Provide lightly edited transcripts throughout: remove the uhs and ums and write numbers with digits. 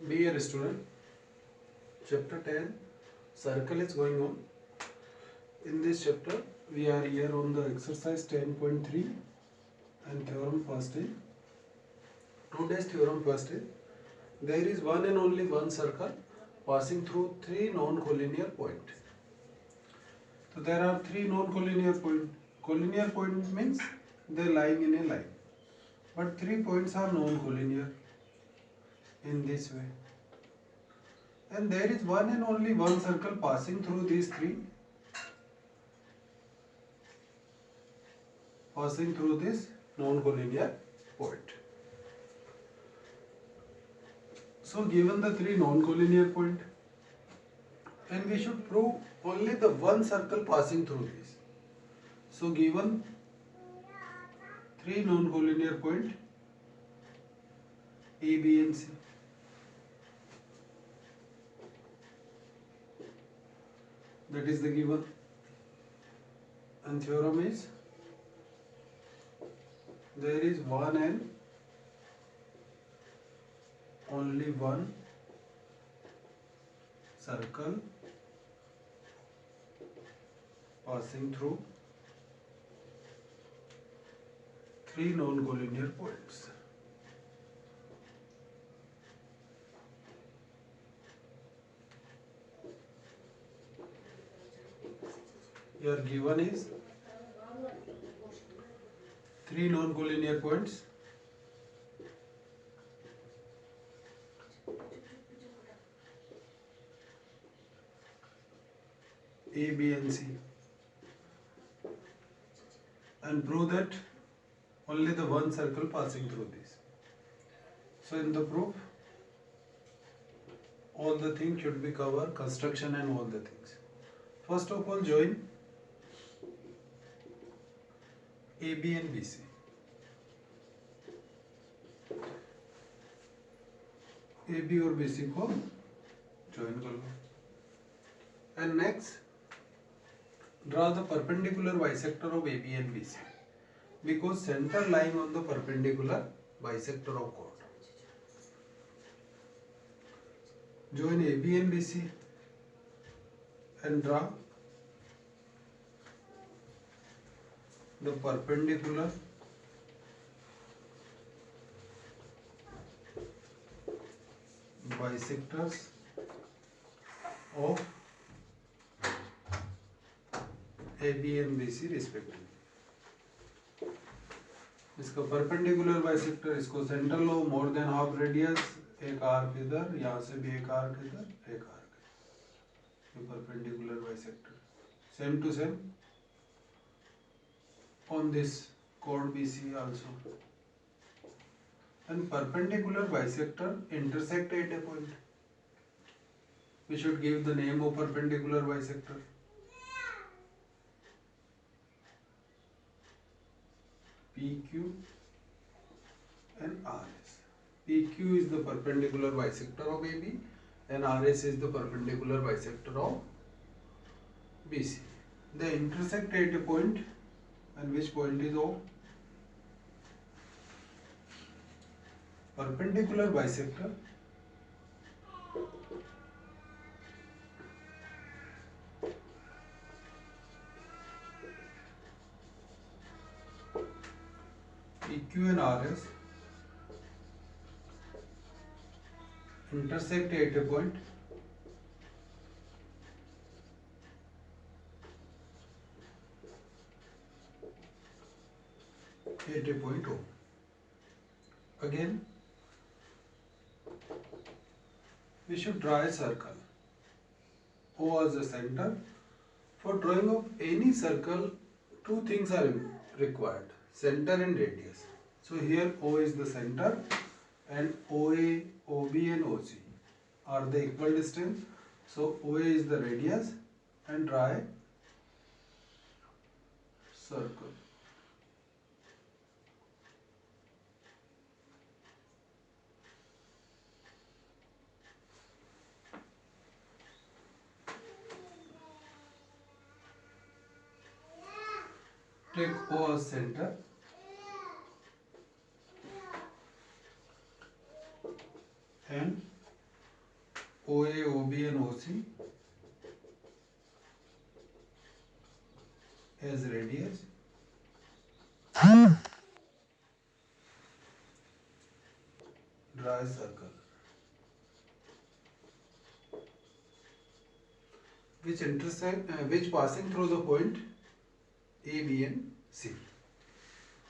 Dear student, chapter 10 circle is going on. In this chapter we are here on the exercise 10.3 and theorem first is. Today's theorem first is, there is one and only one circle passing through three non-collinear points. So there are three non-collinear points. Collinear point means they are lying in a line, but 3 points are non-collinear in this way. And there is one and only one circle passing through these this non-collinear point. So given the three non-collinear point, and we should prove only the one circle passing through this. So given three non-collinear point A, B and C. That is the given. And theorem is, there is one and only one circle passing through three non-collinear points. Your given is three non-collinear points A, B and C, and prove that only the one circle passing through this. So in the proof, all the things should be covered, construction and all the things. First of all, join AB and BC. AB और BC को join कर लो. And next, draw the perpendicular bisector of AB and BC, because center lying on the perpendicular bisector of chord. Join AB and BC and draw the perpendicular bisectors of AB and BC respectively. इसका perpendicular bisector, इसको centre लो, more than half radius, एक arc इधर, यहाँ से भी एक arc इधर, एक आर्क, ये perpendicular bisector. Same to same on this chord BC also. And perpendicular bisector intersect at a point. We should give the name of perpendicular bisector. PQ and RS. PQ is the perpendicular bisector of AB and RS is the perpendicular bisector of BC. They intersect at a point, and which point is O? Perpendicular bisector PQ and RS intersect at a point O. Again, we should draw a circle. O as a center. For drawing of any circle, two things are required: center and radius. So here O is the center, and OA, OB and OC are the equal distance. So OA is the radius, and draw a circle. Take O as center and OC as radius draw a circle which passing through the point A, B and C.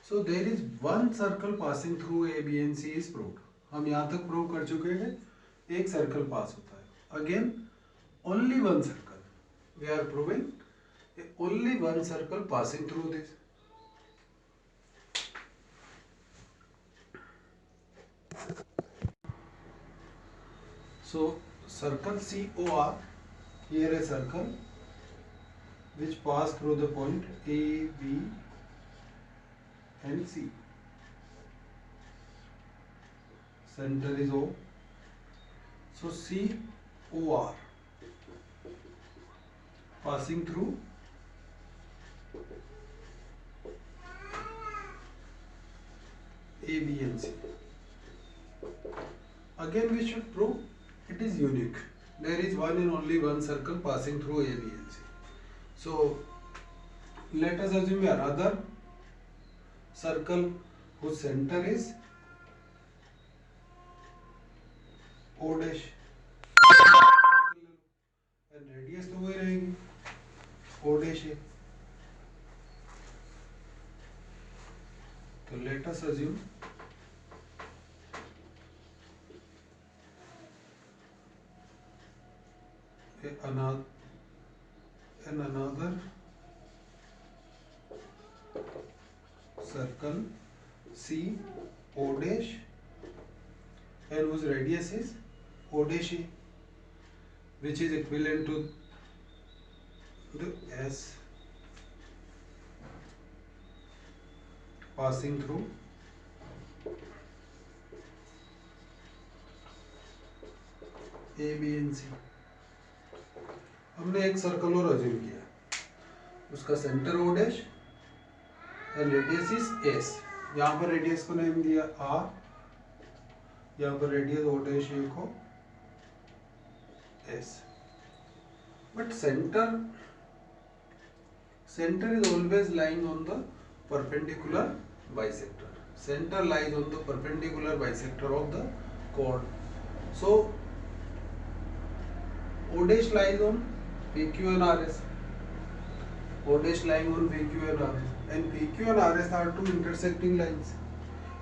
So there is one circle passing through A, B and C is proved. हम यहाँ तक prove कर चुके हैं एक circle पास होता है. Again only one circle. We are proving only one circle passing through this. So circle COR, here a circle which pass through the point A, B and C. Center is O. So COR passing through A, B and C. Again we should prove it is unique. There is one and only one circle passing through A, B and C. So let us assume another circle whose center is O dash and radius तो वही रहेगी O dash है. तो let us assume another circle C O dash and whose radius is O dash, which is equivalent to the S passing through A, B and C. हमने एक circle और assume किया, उसका centre O dash and radius is S. यहाँ पर radius को name दिया R, यहाँ पर रेडियस O डैश को S. But center is always lying on the perpendicular bisector. Center lies on the perpendicular bisector of the chord. So O dash lies on PQ and RS. O dash lying on PQ and RS. And PQ and RS are two intersecting lines,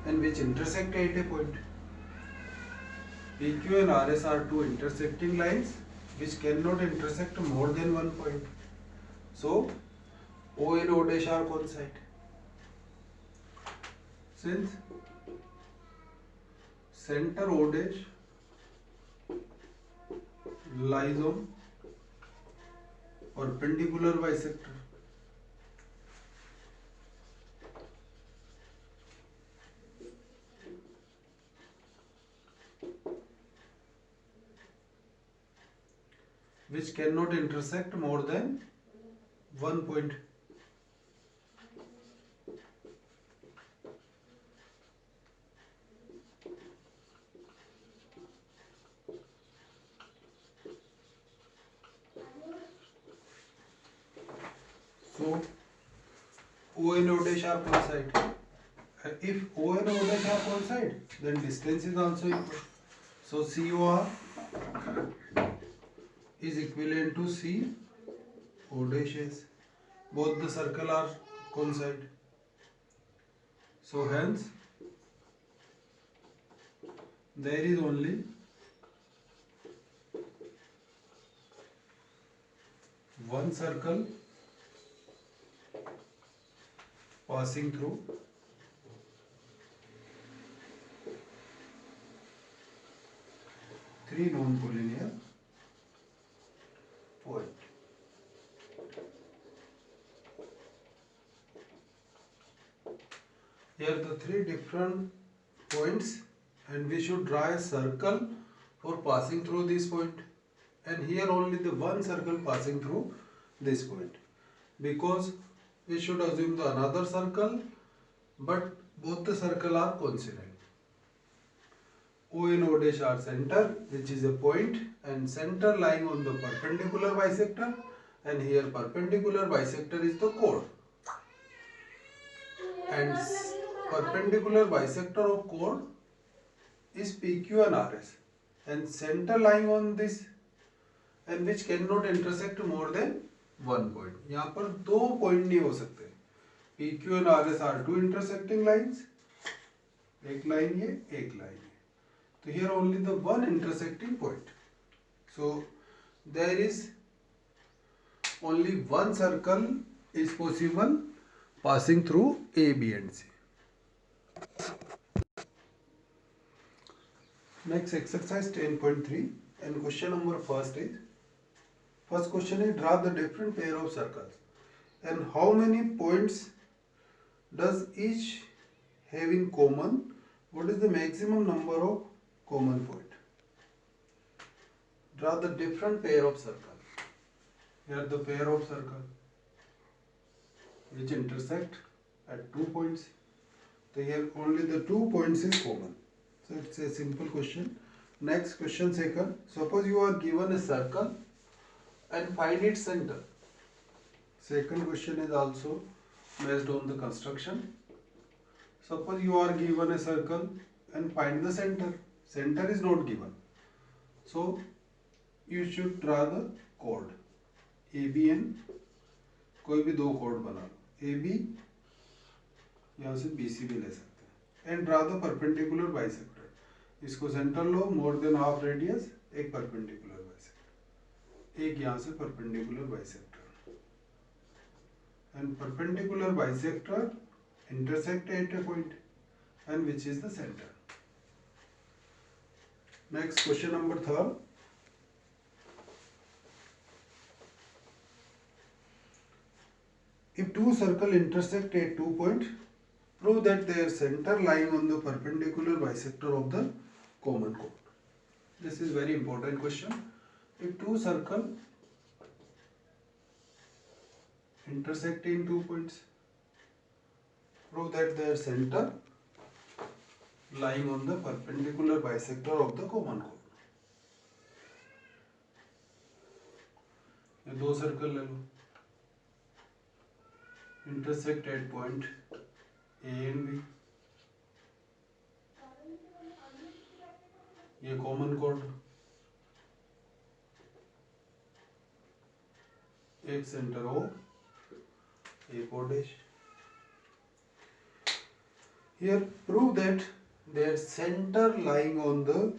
and which intersect at a point. PQ and RS are two intersecting lines which cannot intersect more than one point. So O and O dash are coincide. Since center O dash lies on perpendicular bisector, which cannot intersect more than one point. So O and O dash are coincide. If O and O dash are coincide, then distance is also equal. So COR is equivalent to C O dash S. Both the circle are coincide. So hence there is only one circle passing through three non-collinear points. Here the three different points, and we should draw a circle for passing through this point, and here only the one circle passing through this point, because we should assume the another circle, but both the circle are coincident. O and O dash are center, which is a point, and center lying on the perpendicular bisector, and here perpendicular bisector is the chord, and perpendicular bisector of chord is PQ and RS, and center lying on this, and which cannot intersect more than one point. यहाँ पर दो point नहीं हो सकते. PQ and RS are two intersecting lines. एक line ये, एक line ये. So here only the one intersecting point. So there is only one circle is possible passing through A, B and C. Next exercise 10.3 and question number first question is draw the different pair of circles and how many points does each have in common? What is the maximum number of common point? Draw the different pair of circles. Here the pair of circles which intersect at 2 points. So here only the 2 points is common. So it's a simple question. Next question second. Suppose you are given a circle and find its center. Second question is also based on the construction. Suppose you are given a circle and find the center. Center is not given. So you should draw the chord AB and कोई भी दो chord बना लो. AB यहाँ से BC भी ले सकते हैं. And draw the perpendicular bisector. इसको सेंटर लो, मोर देन हाफ रेडियस, एक परपेंडिकुलर बाइसेक्टर, एक यहाँ से perpendicular bisector, and perpendicular bisector intersect at A point and which is the centre. Next question number third. If two circles intersect at 2 points, prove that their center lying on the perpendicular bisector of the common chord. This is very important question. If two circles intersect in 2 points, prove that their center lying on the perpendicular bisector of the common chord. ये दो circle ले लो, intersect at point A and B. ये common code, एक centre O, एक O dash. Here prove that their center lying on the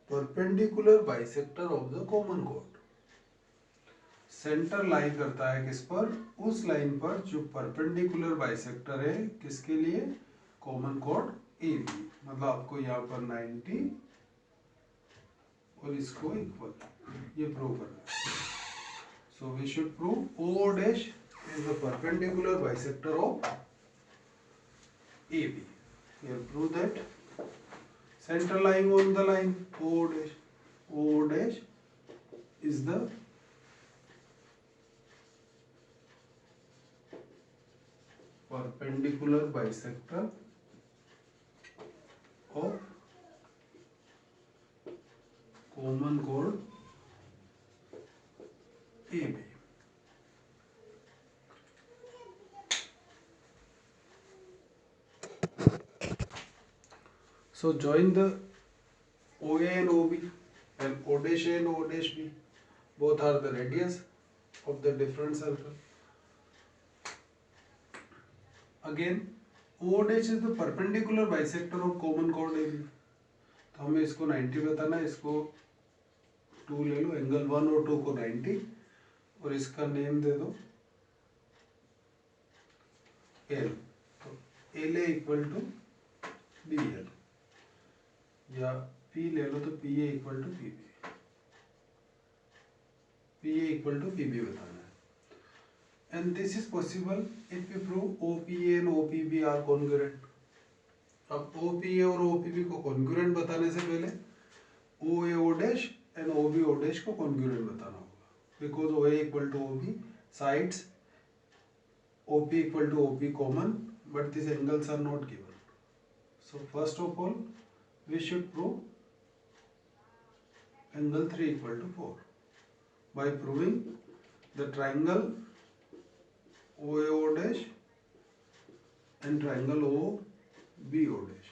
perpendicular bisector of the common chord. Centre lie करता है किस पर? उस लाइन पर जो परपेंडिकुलर बाइसेक्टर है किसके लिए? Common code AB. मतलब आपको यहाँ पर 90 और इसको इक्वल, ये प्रूव करना है. So we should prove O dash is the perpendicular bisector of AB. Here prove that center lying on the line O dash is the perpendicular bisector of common chord AB. So join the OA and OB and O dash A and O dash B. Both are the radius of the different circle. Again, O dash is the perpendicular bisector of common chord AB. तो हमें इसको 90 बताना है, इसको 2 ले लो, angle 1 और 2 को 90 और इसका नेम दे दो L. तो LA इक्वल टू BL या P ले लो तो PA equal to PB. PA equal to PB बताना है. And this is possible if we prove OPA and OPB are congruent. अब OPA और OPB को congruent बताने से पहले OA O dash and OB O dash को congruent बताना होगा. Because OA equal to OB, sides OP equal to OP common, but these angles are not given. So first of all, we should prove angle 3 equal to 4 by proving the triangle OAO dash and triangle OBO dash.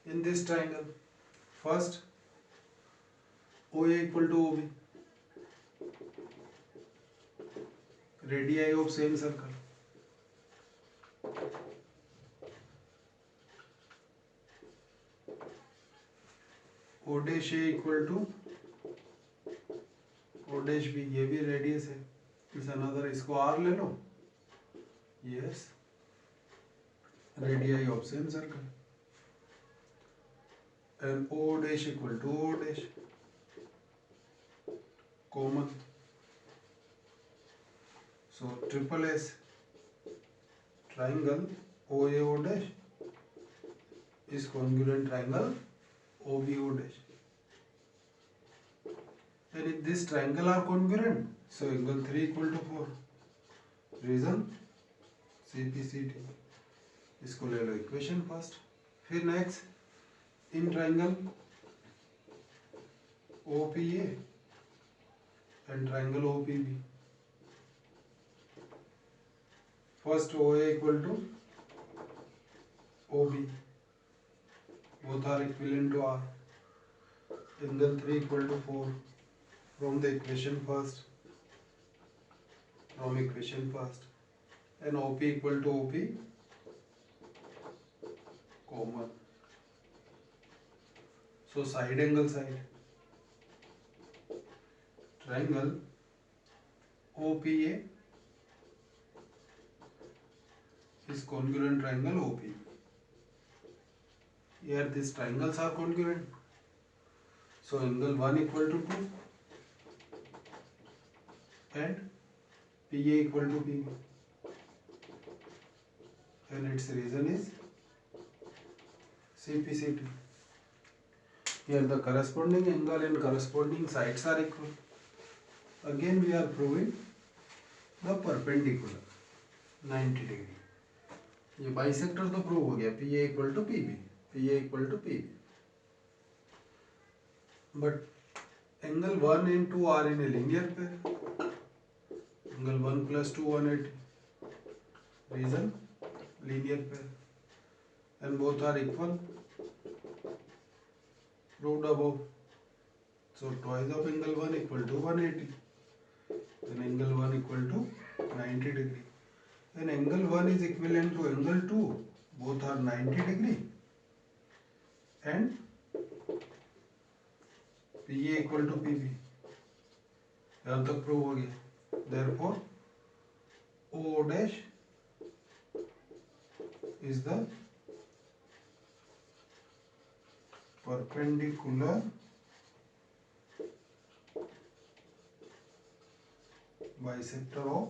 In this triangle, first OA equal to OB, radii of same circle. O dash A equal to O dash B, ये भी radius है, इस another, इसको R ले लो, yes, radii of same circle, and O dash equal to O dash, common, so triple S, triangle OAO dash is congruent triangle OBO dash. And if this triangle are congruent, so angle 3 equal to 4. Reason CPCT. इसको ले लो equation first. फिर next in triangle OPA and triangle OPB. First OA equal to OB. Both are equivalent to R. Angle 3 equal to 4. From the equation first, and OP equal to OP, common. So side angle side, triangle OPA is congruent triangle OP. Here these triangles are congruent, so angle 1 equal to 2 and PA equal to PB, and its reason is CPCT. Here the corresponding angle and corresponding sides are equal. Again we are proving the perpendicular 90 degree. ये bisector तो prove हो गया, PA equal to PB, PA equal to PB. But angle 1 and 2 are in a linear pair. Angle 1 plus 2 180. Reason linear pair, and both are equal, proved above. So twice of angle 1 equal to 180, then angle 1 equal to 90 degree, and angle 1 is equivalent to angle 2, both are 90 degree, and PA equal to PB. यहाँ तक prove हो गया. Therefore O dash is the perpendicular bisector of